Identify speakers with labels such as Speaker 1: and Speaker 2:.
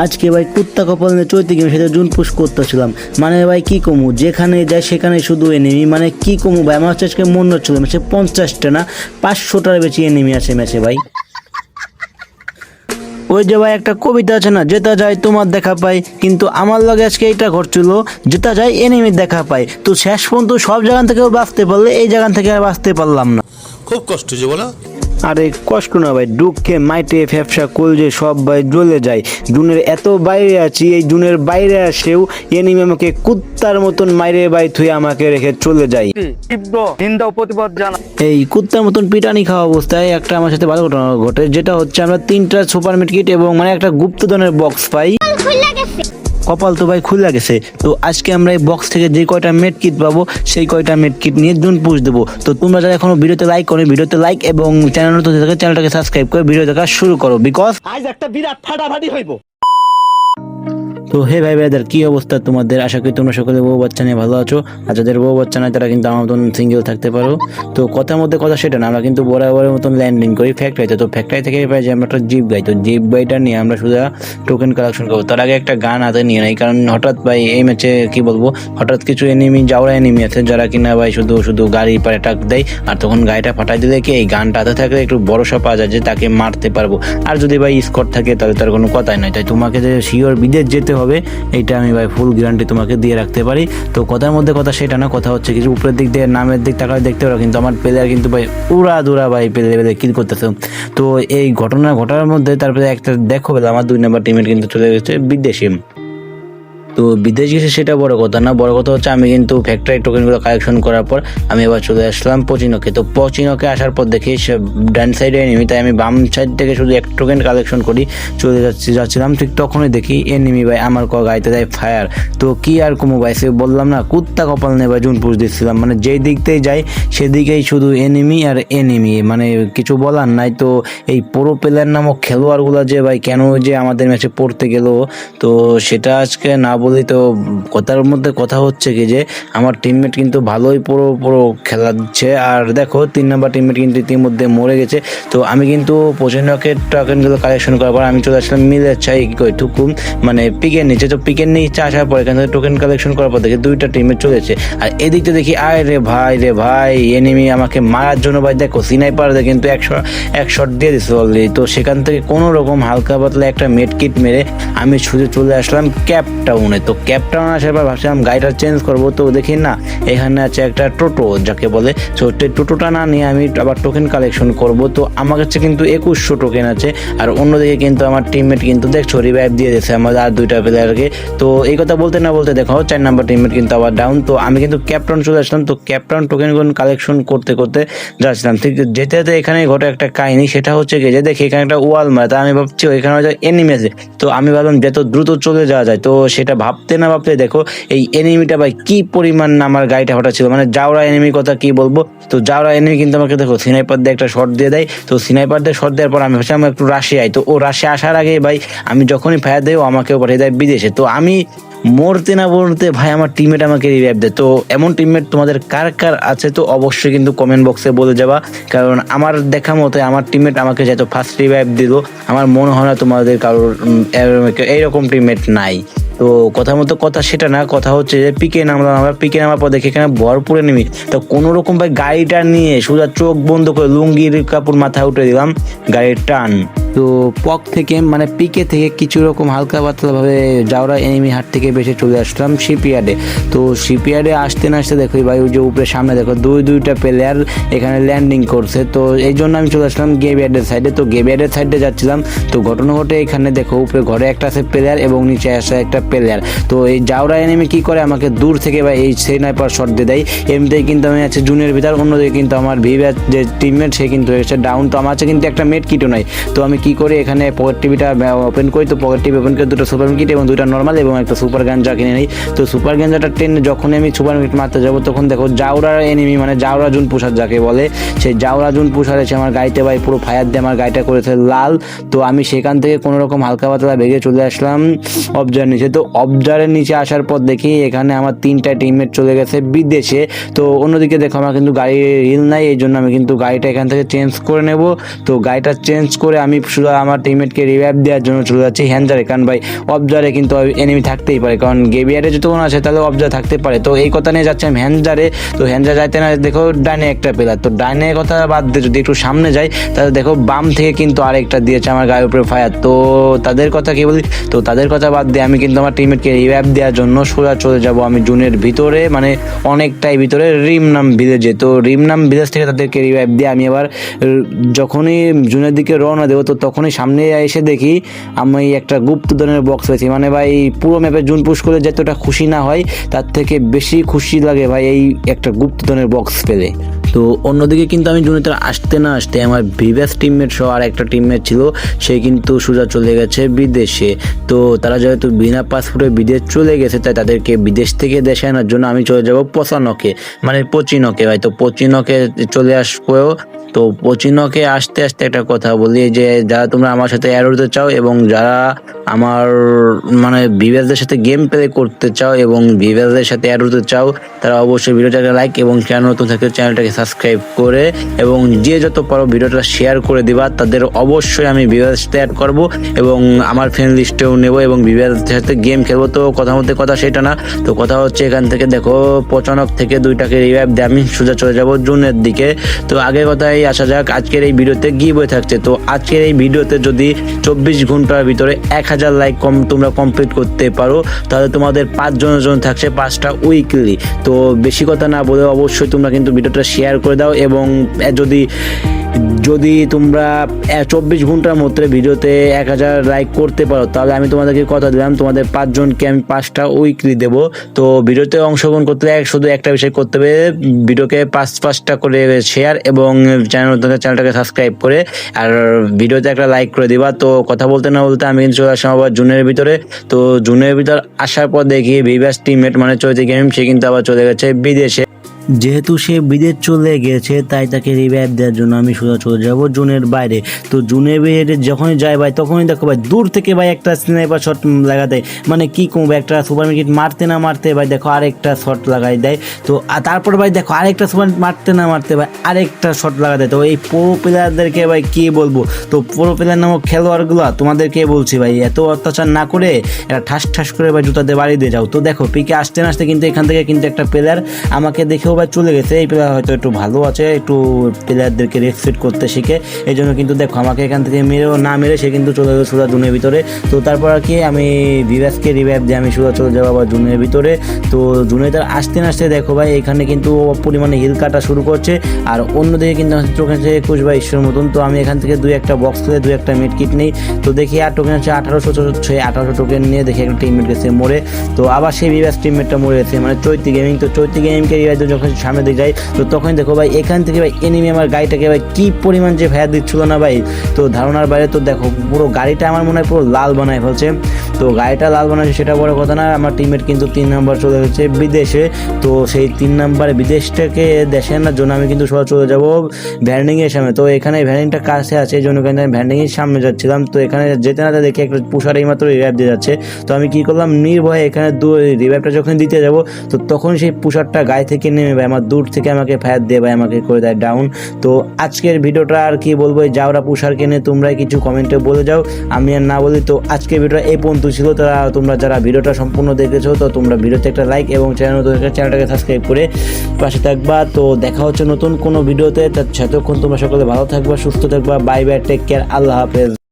Speaker 1: আজকে ভাই কুত্তা কপাল নিয়ে চৈতে গেমের সাথে জুন পুশ করতেছিলাম। মানে ভাই কি কমু, যেখানে যায় সেখানে শুধু এনিমি। মানে কি কমু ভাই, আমার হচ্ছে আজকে মনে হচ্ছিল ম্যাচে 50টা না 500টার বেশি এনিমি আছে ম্যাচে ভাই। ওই যে ভাই একটা কবিতা আছে না, যেটা যায় তোমার দেখা পাই, কিন্তু আমার লগে আজকে এইটা ঘটছিল, যেটা যায় এনিমির দেখা পাই। তো শেষ পর্যন্ত সব জায়গা থেকে বাঁচতে পারলে এই জায়গা থেকে আর বাঁচতে পারলাম না।
Speaker 2: খুব কষ্ট যে বলো।
Speaker 1: আরে কষ্ট না ভাই, দুঃখে মাইটে ফ্যাপসা কলজে সব ভাই জ্বলে যায়। জুনের এত বাইরে আছি, এই জুনের বাইরে আসেও এনিমি আমাকে কুত্তার মতন মাইরে বাই থুয়ে আমাকে রেখে চলে যায়।
Speaker 3: তীব্র নিন্দা ও প্রতিবাদ জানাই।
Speaker 1: এই কুত্তার মতন পিটানি খাওয়া অবস্থায় একটা আমার সাথে ভালো ঘটনা ঘটে, যেটা হচ্ছে আমরা 3টা সুপার মিড কিট এবং মানে একটা গুপ্তধনের বক্স পাই। কপাল তো ভাই খুলে গেছে। তো আজকে আমরা এই বক্স থেকে যে কয়টা মেড কিট পাবো সেই কয়টা মেড কিট নিয়ে জুন পুশ দেবো। তো তোমরা যারা এখনো ভিডিওতে লাইক করো, ভিডিওতে লাইক এবং চ্যানেল নতুন থাকে চ্যানেলটাকে সাবস্ক্রাইব করে ভিডিও দেখা শুরু করো, বিকজ
Speaker 3: আজ একটা বিরাট ফাটাফাটি হইব।
Speaker 1: তো হে ভাই ভাইদের কি অবস্থা তোমাদের? আশা করি তোমরা সকলে বউ বাচ্চা নিয়ে ভালো আছো। আর যাদের বউ বাচ্চা নাই তারা কিন্তু আমার মতন সিঙ্গেল থাকতে পারো। তো কথার মধ্যে কথা সেটা না, আমরা কিন্তু বরাবরের মতন ল্যান্ডিং করি ফ্যাক্টরিতে। তো ফ্যাক্টরি থেকে পাই যে আমরা একটা জিপ গাই, তো জিপ গাইটা নিয়ে আমরা শুধু টোকেন কালেকশন করবো। তার আগে একটা গান হাতে নিয়ে নাই, কারণ হঠাৎ ভাই এই ম্যাচে কি বলবো, হঠাৎ কিছু এনিমি যাওয়া এনিমি আছে যারা কিনা ভাই শুধু শুধু গাড়ির পারে টাক দেয়। আর তখন গাড়িটা ফাটাই দিলে কি এই গানটা হাতে থাকলে একটু ভরসা পাওয়া যায় যে তাকে মারতে পারবো। আর যদি ভাই স্কট থাকে তাহলে তার কোনো কথাই নয়। তাই তোমাকে যে শিওর বিদেশ যেতে হবে এইটা আমি ভাই ফুল গ্যারান্টি তোমাকে দিয়ে রাখতে পারি। তো কথার মধ্যে কথা সেটা না, কথা হচ্ছে কিছু উপরের দিক দিয়ে নামের দিক তাকালে দেখতে পারো, কিন্তু আমার প্লেয়ার কিন্তু ভাই উড়া দুরা ভাই প্লে কিল করতেছে। তো এই ঘটনা ঘটার মধ্যে তারপরে একটা দেখো বেলা আমার 2 নম্বর টিমের কিন্তু চলে গেছে বিদেশে। তো বিদেশ গেছে সেটা বড় কথা না, বড় কথা হচ্ছে আমি কিন্তু ফ্যাক্টরি টোকেনগুলো কালেকশন করার পর আমি এবার চলে আসলাম পচিনোকে। তো পচিনোকে আসার পর দেখি ডান সাইডে এনিমি, তাই আমি বাম সাইড থেকে শুধু এক টোকেন কালেকশন করি চলে যাচ্ছিলাম। ঠিক তখনই দেখি এনিমি ভাই আমার গাইতে দেয় ফায়ার। তো কি আর কমু ভাই, সে বললাম না কুত্তা কপাল নেই ভাই, জুন পুশ দিচ্ছিলাম। মানে যেই দিকতেই যাই সেদিকেই শুধু এনিমি আর এনিমি, মানে কিছু বলার নাই। তো এই প্রো প্লেয়ার নামক খেলোয়াড়গুলো যে ভাই কেন যে আমাদের ম্যাচে পড়তে গেল, তো সেটা আজকে না বলি। তো কথার মধ্যে কথা হচ্ছে কি যে আমার টিমমেট কিন্তু ভালোই পুরো খেলা দিচ্ছে। আর দেখো 3 নম্বর টিমমেট কিন্তু ইতিমধ্যে মরে গেছে। তো আমি কিন্তু পচিনোকে টোকেনগুলো কালেকশন করার পর আমি চলে আসলাম মিলে চাই কি কই টুকু মানে পিকের নিচে। তো পিকের নিচে আসার পর এখান থেকে টোকেন কালেকশন করার পর দেখি 2টা টিমমেট চলেছে। আর এদিকটা দেখি আয় রে ভাই এনিমি আমাকে মারার জন্য ভাই দেখো স্নাইপার কিন্তু এক শট দিয়ে দিচ্ছে অলরেডি। তো সেখান থেকে কোনো রকম হালকা পাতলা একটা মেড কিট মেরে আমি ছুটে চলে আসলাম ক্যাপ টাউনে। তো ক্যাপ টাউন আসার পর ভাবছিলাম গাড়িটা চেঞ্জ করবো, তো দেখি না এখানে আছে একটা টোটো যাকে বলে। তো টোটোটা না নিয়ে আমি আবার টোকেন কালেকশন করব। তো আমার কাছে কিন্তু 2100 টোকেন আছে। আর অন্যদিকে কিন্তু আমার টিমমেট কিন্তু দেখছো রিভাইভ দিয়ে দিয়েছে আমাদের আর 2টা প্লেয়ারকে। তো এই কথা বলতে না বলতে দেখো 4 নম্বর টিমমেট কিন্তু আবার ডাউন। তো আমি কিন্তু ক্যাপটাউন চলে আসলাম। তো ক্যাপটাউন টোকেন কালেকশন করতে যাচ্ছিলাম, ঠিক যেতে যেতে এখানে ঘটে একটা কাহিনী। সেটা হচ্ছে কি যে দেখি এখানে একটা ওয়াল মারে, তা আমি ভাবছি এখানে হয়তো এনিমি আছে। তো আমি ভাবলাম যত দ্রুত চলে যাওয়া যায়। তো সেটা ভাবতে না ভাবতে দেখো এই এনিমিটা ভাই কি পরিমাণ আমার গাড়িটা হঠাৎ ছিল, মানে যাওরা এনিমির কথা কি বলবো। তো যাওরা এনিমি কিন্তু আমাকে দেখো স্নাইপার দিয়ে একটা শট দিয়ে দেয়। তো স্নাইপার দিয়ে শট দেওয়ার পর আমি ভাবছিলাম একটু রাশে আই। তো ও রাশে আসার আগে ভাই আমি যখনই ফায়ার দেয় ও আমাকেও পাঠিয়ে দেয় বিদেশে। তো আমি মরতে না মরতে ভাই আমার টিমমেট আমাকে রিভাইভ দেয়। তো এমন টিমমেট তোমাদের কার কার আছে তো অবশ্যই কিন্তু কমেন্ট বক্সে বলে যাবা, কারণ আমার দেখা মতে আমার টিমমেট আমাকে যেহেতু ফার্স্ট রিভাইভ দিল, আমার মনে হয় না তোমাদের কারোর এইরকম টিমমেট নাই। তো কথা মতো কথা সেটা না, কথা হচ্ছে যে পিকে নামলাম। আমরা পিকে নামার পর দেখি এখানে ভরপুরে নেমি। তো কোনো রকম ভাই গাড়িটা নিয়ে সোজা চোখ বন্ধ করে লুঙ্গির কাপড় মাথায় উঠে দিলাম, গাড়ির টান। তো পক থেকে মানে পিকে থেকে কিছু রকম হালকা পাতলাভাবে যাওরা এনিমি হাট থেকে বেশি চলে আসলাম শিপইয়ার্ডে। তো শিপইয়ার্ডে আসতে না আসতে দেখো ভাই ওই যে উপরে সামনে দেখো 2টা প্লেয়ার এখানে ল্যান্ডিং করছে। তো এই জন্য আমি চলে আসলাম গেবিয়ার্ডের সাইডে। তো গেবিয়ার্ডের সাইডে যাচ্ছিলাম, তো ঘটনা ঘটে এখানে দেখো উপরে ঘরে একটা আছে প্লেয়ার এবং নিচে আসে একটা প্লেয়ার। তো এই যাওরা এনিমি কি করে আমাকে দূর থেকে ভাই এই স্নাইপার শট দিয়ে দেয়। এমনিতেই কিন্তু আমি আছে জুনের ভিতর, অন্যদিকে কিন্তু আমার ভিভ্যার যে টিমমেট সে কিন্তু হয়েছে ডাউন। তো আমার কাছে কিন্তু একটা মেড কিটও নাই। তো আমি কি করি এখানে পকেট টিভিটা ওপেন করি। তো পকেট টিভি ওপেন করে 2টা সুপার কিট এবং 2টা নর্মাল এবং একটা সুপার গাঞ্জা কিনে নিই। তো সুপার গাঞ্জাটা টেনে যখন আমি সুপার কিট মারতে যাবো তখন দেখো যাওরা এনিমি মানে যাওরা জুন পুষার যাকে বলে, সেই যাওরা জুন পুষার এসে আমার গাড়িতে ভাই পুরো ফায়ার দিয়ে আমার গাড়িটা করেছে লাল। তো আমি সেখান থেকে কোনো রকম হালকা পাতলা ভেগে চলে আসলাম অবজার নিচে। তো তো অবজারের নিচে আসার পর দেখি এখানে আমার 3টা টিমমেট চলে গেছে বিদেশে। তো অন্যদিকে দেখো আমার কিন্তু গাড়ির হিল নাই, এই জন্য আমি কিন্তু গাড়িটা এখান থেকে চেঞ্জ করে নেব। তো গাড়িটা চেঞ্জ করে আমি শুধু আমার টিমমেটকে রিভাইভ দেওয়ার জন্য চলে যাচ্ছি হ্যান্ডারে, কারণ ভাই অবজারে কিন্তু এনিমি থাকতেই পারে, কারণ গেবিয়ারে যতক্ষণ আছে তাহলে অবজার থাকতে পারে। তো এই কথা নিয়ে যাচ্ছি আমি হ্যান্ডারে। তো হ্যান্ডারে যাইতে না দেখো ডাইনে একটা প্লেয়ার, তো ডাইনের কথা বাদ দিয়ে যদি একটু সামনে যাই তাহলে দেখো বাম থেকে কিন্তু আরেকটা দিয়েছে আমার গায়ের উপরে ফায়ার। তো তাদের কথা কি বলি, তো তাদের কথা বাদ দিয়ে আমি কিন্তু আমার টিমমেটকে রিভাইভ দেওয়ার জন্য সোজা চলে যাব আমি জুনের ভিতরে, মানে অনেকটাই ভিতরে রিমনাম ভিলেজে। তো রিমনাম ভিলেজ থেকে তাদেরকে রিভাইভ দিয়ে আমি আবার যখনই জুনের দিকে রওনা দেবো তো তখনই সামনে এসে দেখি আমি একটা গুপ্তধনের বক্স পেয়েছি। মানে ভাই পুরো ম্যাপে জুন পুশ করে যতটা খুশি না হয় তার থেকে বেশি খুশি লাগে ভাই এই একটা গুপ্তধনের বক্স পেলে। তো অন্যদিকে কিন্তু আমি জুনিতে আসতে না আসতে আমার ভিভাস টিমমেট সহ আর একটা টিমমেট ছিল, সে কিন্তু সোজা চলে গেছে বিদেশে। তো তারা যেহেতু বিনা পাসপোর্টে বিদেশ চলে গেছে তাই তাদেরকে বিদেশ থেকে দেশে আনার জন্য আমি চলে যাব পচানকে, মানে পচিনকে ভাই। তো পচিনকে চলে আসবো। তো পচিনকে আসতে আসতে একটা কথা বলি যে যারা তোমরা আমার সাথে অ্যাড হতে চাও এবং যারা আমার মানে ভিভাসদের সাথে গেম প্লে করতে চাও এবং ভিভাসদের সাথে অ্যাড হতে চাও তারা অবশ্যই ভিডিওটাকে লাইক এবং চ্যানেল নতুন থাকলে চ্যানেলটাকে সাবস্ক্রাইব করে এবং যে যত পারো ভিডিওটা শেয়ার করে দিবা, তাদের অবশ্যই আমি ভিভাসের সাথে অ্যাড করবো এবং আমার ফ্রেন্ড লিস্টেও নেবো এবং ভিভাসদের সাথে গেম খেলবো। তো কথা মধ্যে কথা সেটা না, তো কথা হচ্ছে এখান থেকে দেখো পচানক থেকে 2টাকে রিভাইভ দিয়ে আমি সোজা চলে যাবো জুনের দিকে। তো আগের কথাই আসা যাক, আজকের এই ভিডিওতে গিভওয়ে থাকছে। তো আজকের এই ভিডিওতে যদি 24 ঘন্টার ভিতরে 1000 লাইক তোমরা কমপ্লিট করতে পারো তাহলে তোমাদের 5 জনের জন্য থাকছে 5টা উইকলি। তো বেশি কথা না বলে অবশ্যই তোমরা কিন্তু ভিডিওটা শেয়ার করে দাও এবং যদি তোমরা 24 ঘন্টার মধ্যে ভিডিওতে 1000 লাইক করতে পারো তাহলে আমি তোমাদেরকে কথা দিলাম তোমাদের 5 জনকে আমি 5টা উইকলি দেবো। তো ভিডিওতে অংশগ্রহণ করতে শুধু একটা বিষয় করতে হবে, ভিডিওকে 5টা করে শেয়ার এবং চ্যানেলটাকে সাবস্ক্রাইব করে আর ভিডিওতে একটা লাইক করে দিবা। তো কথা বলতে না বলতে আমি কিন্তু চলে আসলাম আবার জুনের ভিতরে। তো জুনের ভিতর আসার পর দেখি ভিভাস টিমমেট মানে চৈতি গেম সে কিন্তু আবার চলে গেছে বিদেশে। যেহেতু সে বিদেশ চলে গেছে তাই তাকে রিভাইভ দেওয়ার জন্য আমি সোজা চলে যাবো জুনের বাইরে। তো জুনের বাইরে যখনই যাই ভাই তখনই দেখো ভাই দূর থেকে ভাই একটা স্নাইপার শট লাগাতে, মানে কি কমবে একটা সুপার মার্কেট মারতে না মারতে ভাই দেখো আরেকটা শট লাগাই দেয়। তো তারপর ভাই দেখো আরেকটা সুপার মারতে না মারতে ভাই আরেকটা শট লাগা দেয়। তো এই প্রো প্লেয়ারদেরকে ভাই কি বলবো, তো প্রো প্লেয়ার নামক খেলোয়াড়গুলো তোমাদেরকে বলছি ভাই এত অত্যাচার না করে এটা ঠাস ঠাস করে ভাই জুতাতে বাড়ি দিয়ে যাও। তো দেখো পিকে আসতে না আসতে কিন্তু এখান থেকে কিন্তু একটা প্লেয়ার আমাকে দেখেও ভাই চলে গেছে। এই প্লেয়ার হয়তো একটু ভালো আছে, একটু প্লেয়ারদেরকে রেসপেক্ট করতে শিখে, এই জন্য কিন্তু দেখো আমাকে এখান থেকে মেরেও না মেরে সে কিন্তু চলে গেছে সোজা জুনের ভিতরে। তো তারপর আর কি আমি ভিভাসকে রিভাইভ দিয়ে আমি সোজা চলে যাবো আবার জুনের ভিতরে। তো জুনে তার আসতে না আসতে দেখো ভাই এখানে কিন্তু পরিমাণে হিল কাটা শুরু করছে আর অন্যদিকে কিন্তু টোকেন আছে 21 বা 20 মতন। তো আমি এখান থেকে 2-1টা বক্স করে 2-1টা মিড কিট নিই। তো দেখি আর টোকেন আছে 1800 টোকেন নিয়ে দেখি একটা টিমমেট গেছে মরে। তো আবার সেই ভিভাস টিমমেটটা মরে গেছে মানে চৈতি গেমিং। তো চৈতি গেমিংকে রিভাইভ যখন সামনে দিকে যাই তো তখন দেখো ভাই এখান থেকে ভাই এনিমি আমার গাড়িটাকে ভাই কি পরিমাণ যে ভাইয়া দিচ্ছিল না ভাই, তো ধারণার বাইরে। তো দেখো পুরো গাড়িটা আমার মনে হয় পুরো লাল বানায় ফেলছে। তো গাড়িটা লাল বানাচ্ছে সেটা বড় কথা না, আমার টিমমেট কিন্তু 3 নাম্বার চলে গেছে বিদেশে। তো সেই 3 নাম্বার বিদেশটাকে দেশে আনার জন্য আমি কিন্তু সবাই চলে যাবো ভ্যান্ডিংয়ের সামনে। তো এখানে ভ্যান্ডিংটা কাছে আছে এই জন্য কিন্তু আমি ভ্যান্ডিংয়ের সামনে যাচ্ছিলাম। তো এখানে যেতে না দেখি একটা পুষার এইমাত্র রিভাইভ দিয়ে যাচ্ছে। তো আমি কি করলাম নির্ভয়ে এখানে রিভাইভটা যখন দিতে যাবো তো তখন সেই পুষারটা গায়ে থেকে নেমে ভাই আমার দূর থেকে আমাকে ফায়ার দিয়ে ভাই আমাকে করে দেয় ডাউন। তো আজকের ভিডিওটা আর কি বলবো, যাওরা পুষার কেনে তোমরা কিছু কমেন্টে বলে যাও, আমি আর না বলি। তো আজকের ভিডিওটা এই পর্যন্ত ছিল। তোমরা যারা ভিডিওটা সম্পূর্ণ দেখেছো তো তোমরা ভিডিওতে একটা লাইক এবং চ্যানেলটাকে সাবস্ক্রাইব করে পাশে থাকবা। তো দেখা হচ্ছে নতুন কোনো ভিডিওতে, ততক্ষণ তোমরা সকলে ভালো থাকবা, সুস্থ থাকবা। বাই বাই, টেক কেয়ার, আল্লাহ হাফেজ।